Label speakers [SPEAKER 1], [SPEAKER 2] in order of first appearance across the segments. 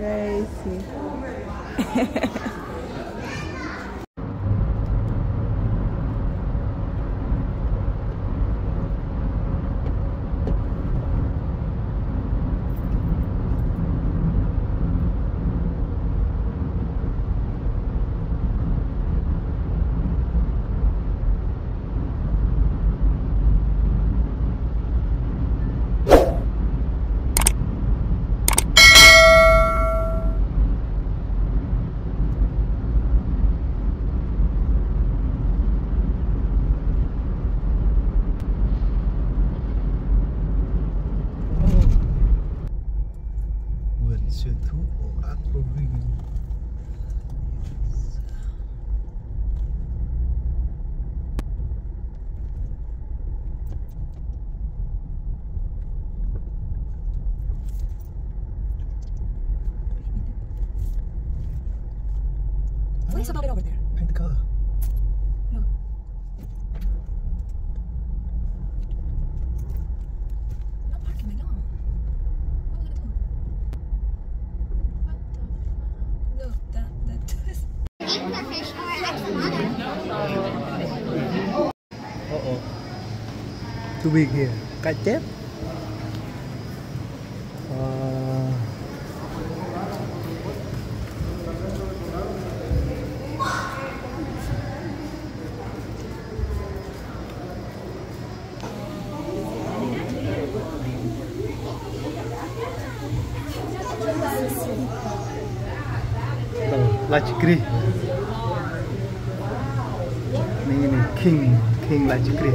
[SPEAKER 1] crazy.
[SPEAKER 2] Sư thú của aquarium.
[SPEAKER 3] What is about it over there?
[SPEAKER 2] Paint the color.
[SPEAKER 3] Look. No parking, no. What are we gonna do? What the fuck? Look, that twist.
[SPEAKER 4] Eat the fish or ask mother.
[SPEAKER 2] Oh. Too big here. Cá chép. Lachikri. Ini king lachikri.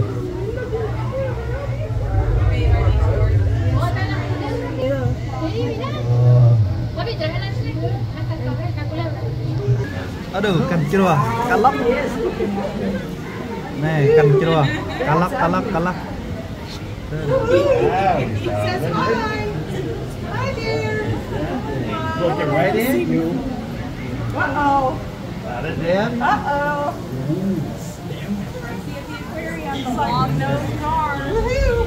[SPEAKER 2] Aduh, kan cerah, kalap. Nih, kan cerah, kalap. Looking right in you.
[SPEAKER 1] Uh-oh.
[SPEAKER 2] Got it, Dan.
[SPEAKER 1] Uh-oh. Long-nosed car. Woohoo!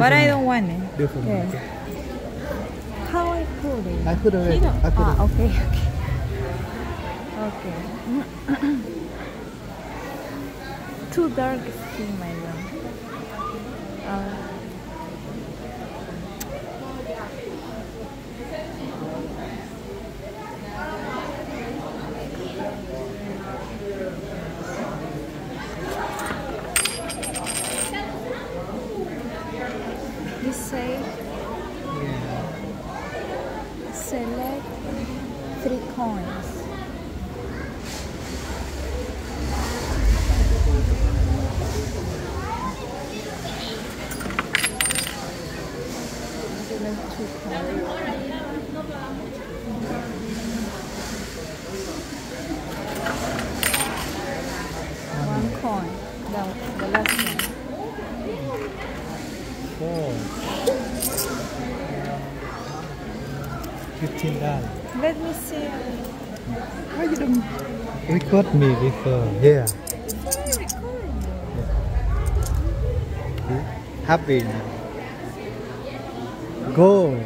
[SPEAKER 1] But I don't want it.
[SPEAKER 2] Different.
[SPEAKER 1] Yes. How I put it?
[SPEAKER 2] I put already.
[SPEAKER 1] You know.
[SPEAKER 2] I put it.
[SPEAKER 1] Okay. Okay. Too dark skin, my love. You say select 3 coins. Select 2 coins. One coin. The last one.
[SPEAKER 2] 4. $15.
[SPEAKER 1] Let me see.
[SPEAKER 2] Why you don't record me before? Yeah. Happy. Go.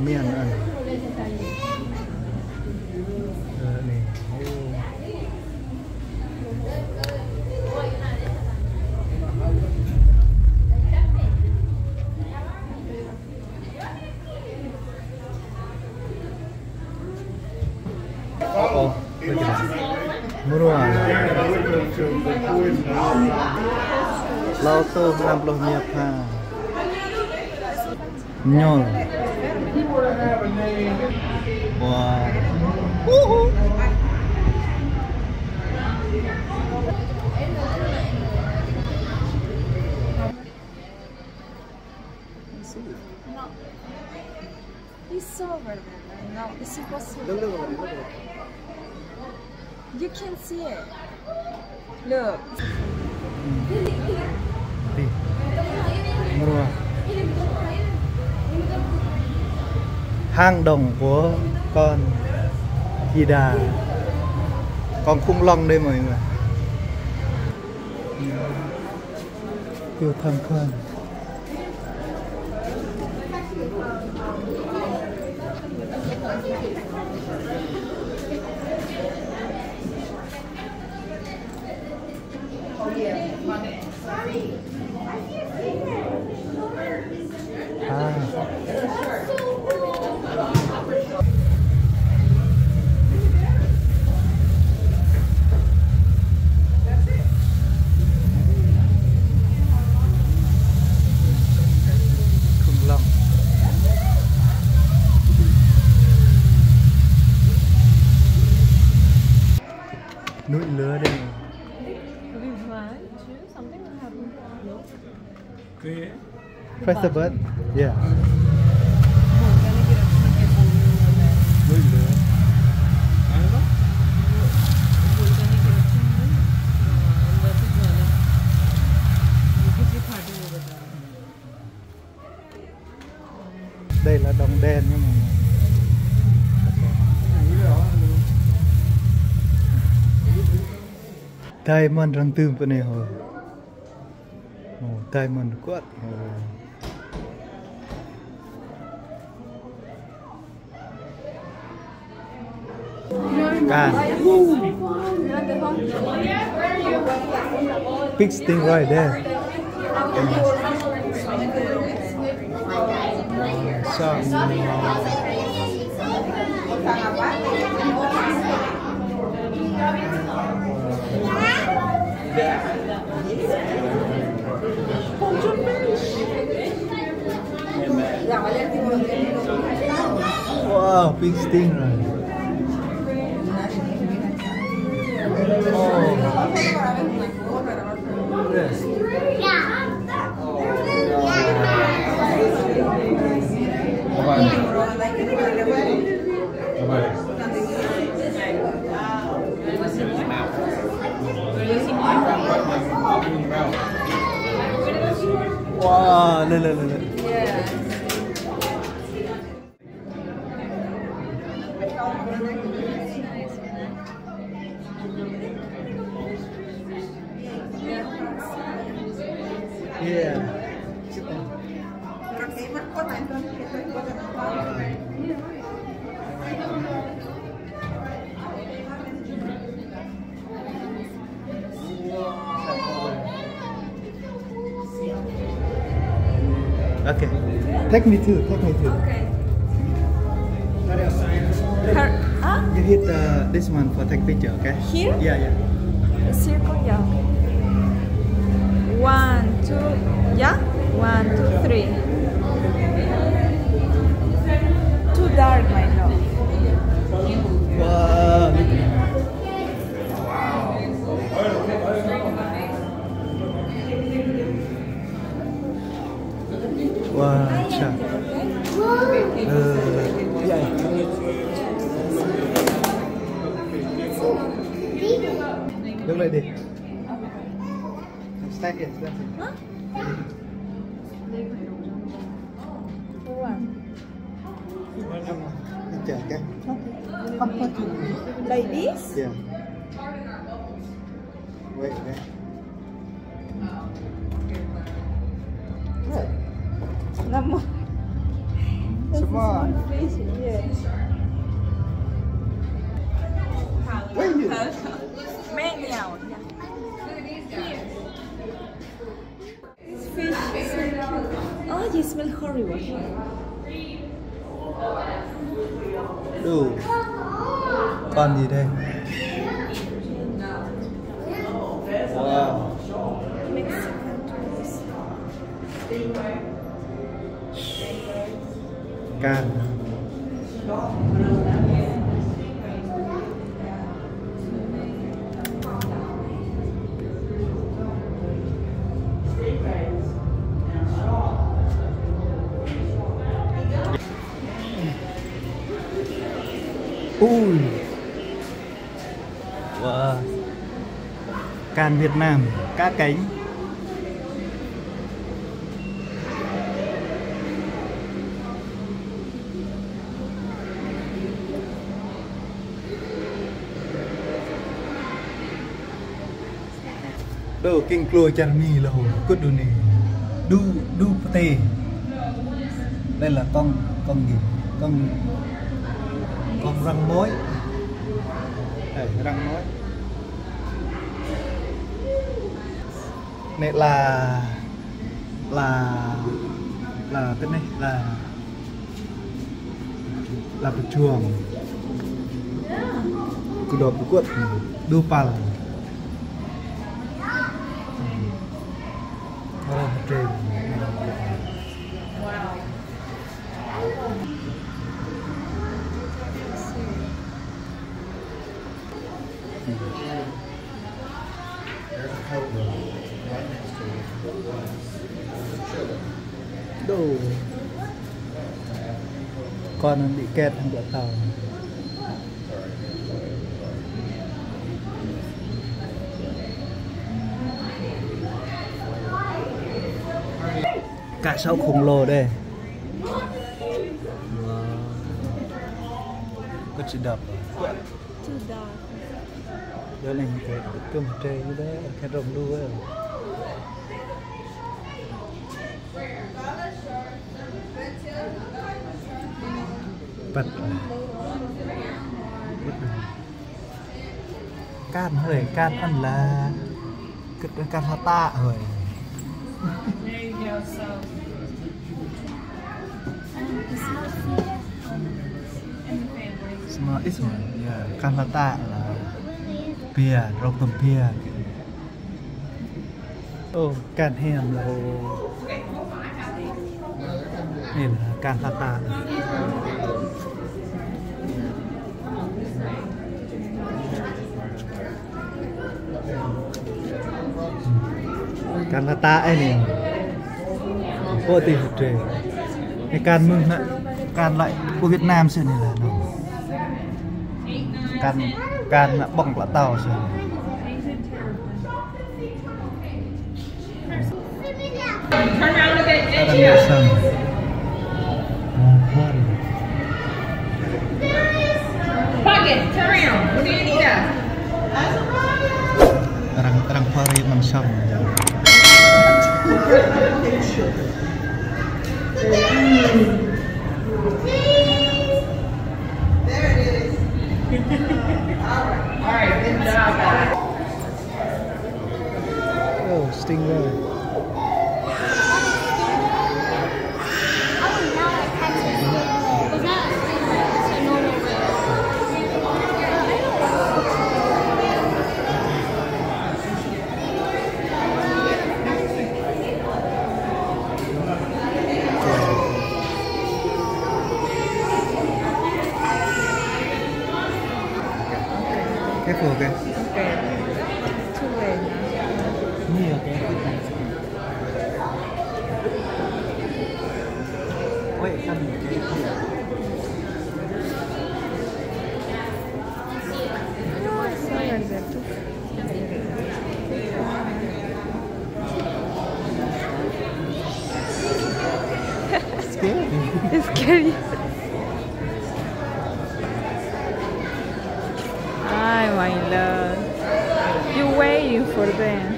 [SPEAKER 2] Mian ăn. Này. Look at that. Murah. Lauto 65. Nyol. Wow. Woohoo.
[SPEAKER 1] No. It's over there. No, it's impossible.
[SPEAKER 2] Look.
[SPEAKER 1] You can see it. Look.
[SPEAKER 2] Murah. hang động của con Ida, con khủng long đây mọi người. Yêu tham quan. Núi lửa đây. Press the button. Yeah. Núi lửa. Đây là đồng đen nha mọi người. Diamond răng tươm bên này hồi. Diamond quát. Can. Big sting right there. Wow, big stingray. Oh. Yes. Wow, look. Yeah. Okay. Take me too.
[SPEAKER 1] Okay.
[SPEAKER 2] You hit this one for take picture, okay?
[SPEAKER 1] Here?
[SPEAKER 2] Yeah.
[SPEAKER 1] Circle, yeah. 1, 2, yeah? 1, 2, 3. Too dark, my love.
[SPEAKER 2] Wow. Wow, cha. Yeah. Look like this. Stand here.
[SPEAKER 1] Huh? One. Like this?
[SPEAKER 2] Yeah. Wait.
[SPEAKER 1] Lama.
[SPEAKER 2] Semua.
[SPEAKER 1] Yes.
[SPEAKER 2] Where are you?
[SPEAKER 1] Meow. This fish is so cute. Oh, you smell horrible.
[SPEAKER 2] Đủ. Con gì đây? Wow.
[SPEAKER 1] Mexican tourists.
[SPEAKER 2] Can. Ui. Wow. Can Việt Nam, cá cánh. Đâu kinh cua chăn mì là hồ cút đồ này đu tê. Đây là con gì? Con răng mối. Đây răng mối. Này là cái này là bạch chuồng. Cứ đột cuộn đu pal. Trên đồ con nó bị kẹt trong bờ tàu. Cá sấu khổng lồ đây. Có chữ đập rồi.
[SPEAKER 1] Chữ đập.
[SPEAKER 2] Đó là những cái cơm trê như đấy, cái rồng đu ấy. Bật can hơi can ăn là cái can hoa ta rồi.
[SPEAKER 3] There you go. So.
[SPEAKER 2] Semua itu ya kan letak lah pia rokok pia. Oh can hem là này là can letak. Can letak này. Cô tìm một trề. Cái can mưng lại can lại của Việt Nam xưa này là đâu can là bỏng lá tàu xưa này. Orang pari mansam. Oh, stingray. Careful, okay?
[SPEAKER 1] Okay. Too late now.
[SPEAKER 2] Nhiều cái. Ôi, sao mình cái
[SPEAKER 1] Sorry, Alberto.
[SPEAKER 2] scary.
[SPEAKER 1] It's scary. Hi, my love. You waiting for them?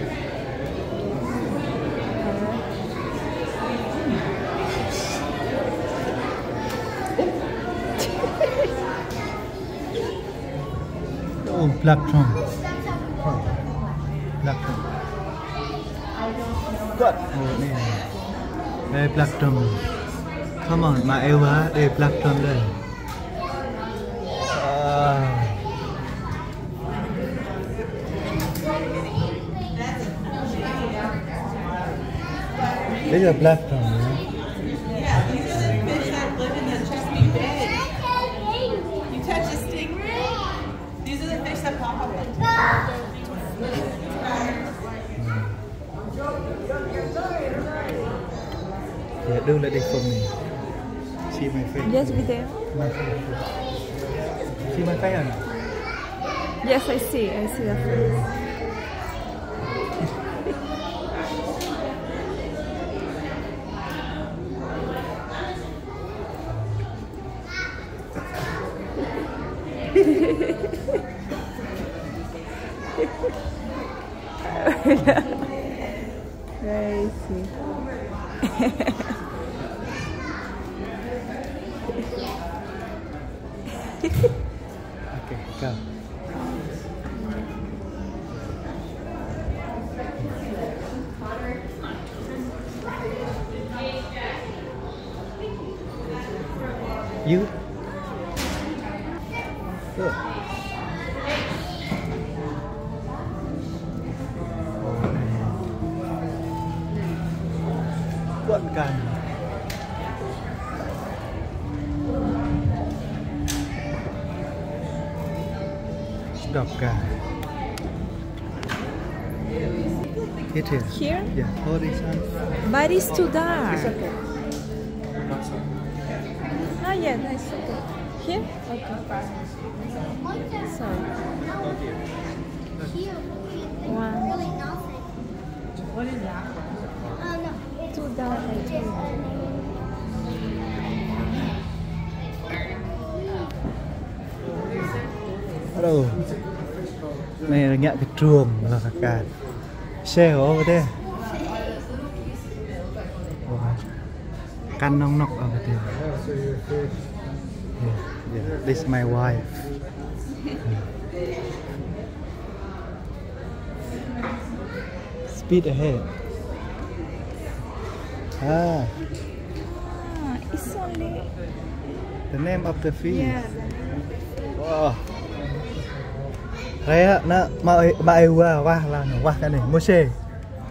[SPEAKER 2] Oh, black drum. Black drum. Good. Oh, đây. Đây black drum. Come on, mà yêu quá. Đây black drum đây. These are black drum, right?
[SPEAKER 5] Yeah, these are the fish that live in the Chesapeake Bay. You touch a stingray? These are the fish that pop up.
[SPEAKER 2] Yeah, do let it for me. See my face.
[SPEAKER 1] Yes, video.
[SPEAKER 2] My face. See my face or not?
[SPEAKER 1] Yes, I see the face. Very sweet.
[SPEAKER 2] Okay, go. You? Look. What kind? Stop guy. It is.
[SPEAKER 1] Here?
[SPEAKER 2] Yeah, hold this one.
[SPEAKER 1] But it's too dark.
[SPEAKER 2] It's okay.
[SPEAKER 1] Oh yeah, that's okay. Here? Okay. Sorry. One.
[SPEAKER 4] Really nothing.
[SPEAKER 5] What is that?
[SPEAKER 4] Oh no.
[SPEAKER 1] Too dark.
[SPEAKER 2] Hello. Này là nhận cái chuồng là cả xe over there. Căn nông nọc ở cái tiền. Yeah, this is my wife. Speed ahead. Ah,
[SPEAKER 1] It's only.
[SPEAKER 2] the name of the fish.
[SPEAKER 1] Yeah.
[SPEAKER 2] Wow. Raya na maiwa wah la no wah cái này mose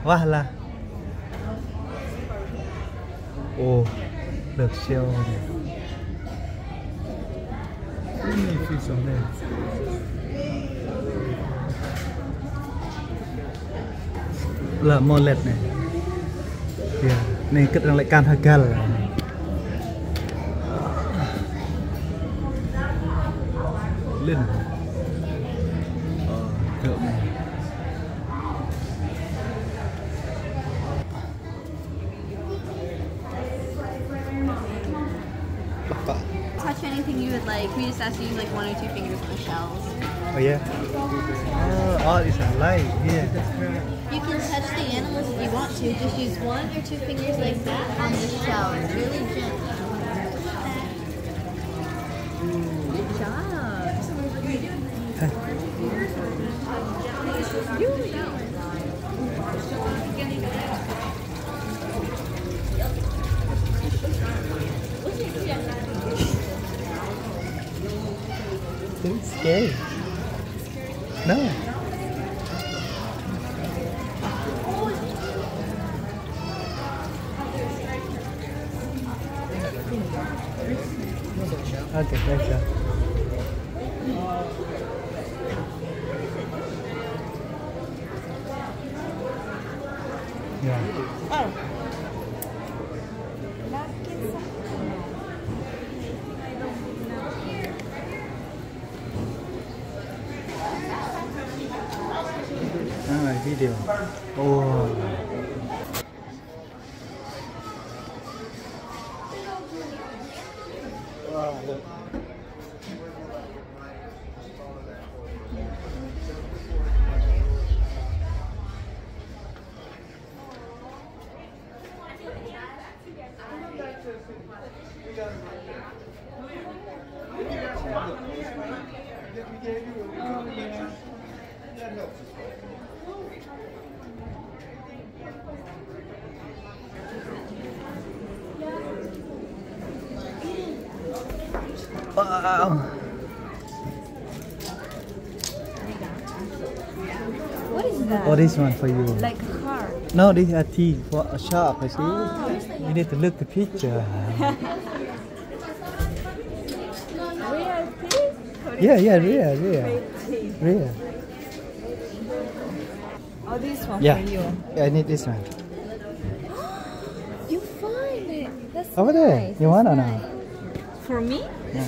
[SPEAKER 2] wah la. Oh, được siêu này. Ini fish on there. Là molet này. Yeah, này kết đang lại can hagal. Lên. Thượng này.
[SPEAKER 6] Touch anything you would like. We just ask you to use like 1 or 2 fingers on the shells.
[SPEAKER 2] Oh yeah. Oh, it's a light here.
[SPEAKER 6] You can touch the animals if you want to. Just use 1 or 2 fingers like that on the shell. It's really gentle. Good job.
[SPEAKER 2] It's scary. No. Okay, thanks. Yeah.
[SPEAKER 1] Oh.
[SPEAKER 2] Ah, video. Oh. Wow, look. Wow.
[SPEAKER 1] What is that?
[SPEAKER 2] Oh, this one for you.
[SPEAKER 1] Like a heart.
[SPEAKER 2] No, this is a tea for a shark. I see. You need to look the picture.
[SPEAKER 1] Real teeth?
[SPEAKER 2] Yeah, real.
[SPEAKER 1] Oh, this one
[SPEAKER 2] Yeah.
[SPEAKER 1] for you.
[SPEAKER 2] Yeah, I need this one.
[SPEAKER 1] You find it. That's
[SPEAKER 2] Over there.
[SPEAKER 1] nice.
[SPEAKER 2] You want or
[SPEAKER 1] That's
[SPEAKER 2] not?
[SPEAKER 1] nice. For me?
[SPEAKER 2] Yeah.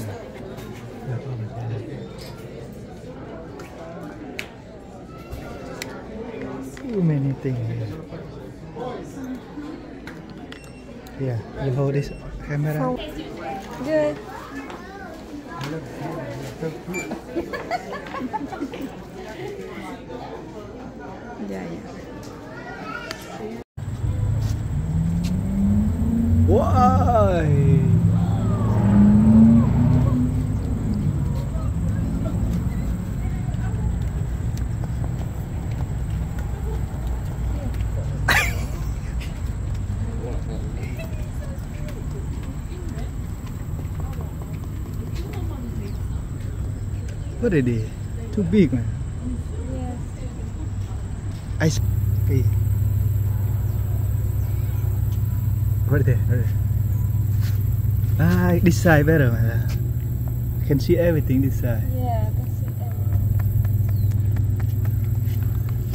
[SPEAKER 2] Too many things here. Yeah, you hold this camera.
[SPEAKER 1] For good. Yeah, yeah.
[SPEAKER 2] Why? What are they? Too big, man.
[SPEAKER 1] Yes.
[SPEAKER 2] Ice. Okay. Right there. Right there. Ah, this side better, man. I can see everything this side.
[SPEAKER 1] Yeah, that's it.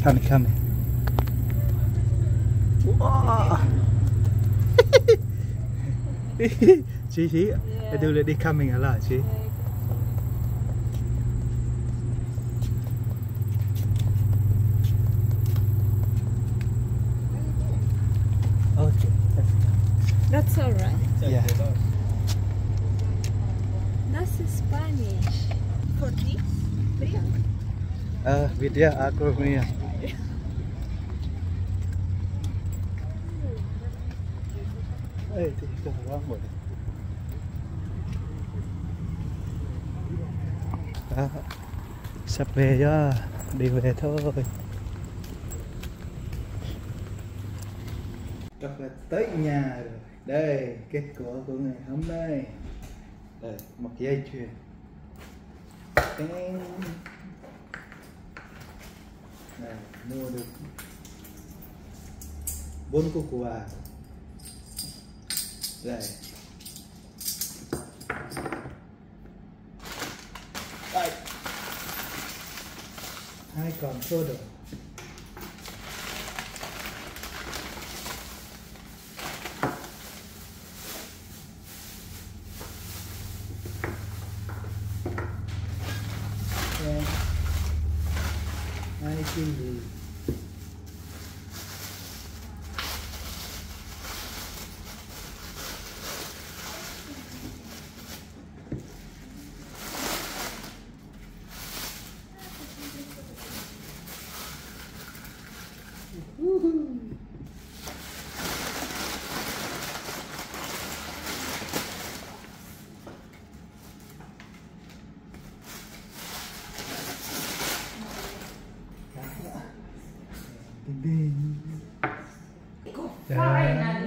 [SPEAKER 2] Coming, coming. Wow. See, I do let it coming a lot, see. Okay,
[SPEAKER 1] That's all right.
[SPEAKER 2] yeah.
[SPEAKER 1] That's Spanish.
[SPEAKER 3] For this?
[SPEAKER 2] Vidya aquarium. Ê, thì cái đó một. Sắp về cho, đi về thôi. Rất là tới nhà rồi. Đây, kết quả của ngày hôm nay. Đây, một dây chuyền. Này, mua được 4 cục quà. Đây. Đây. 2 con soda. Hai chili. Finally,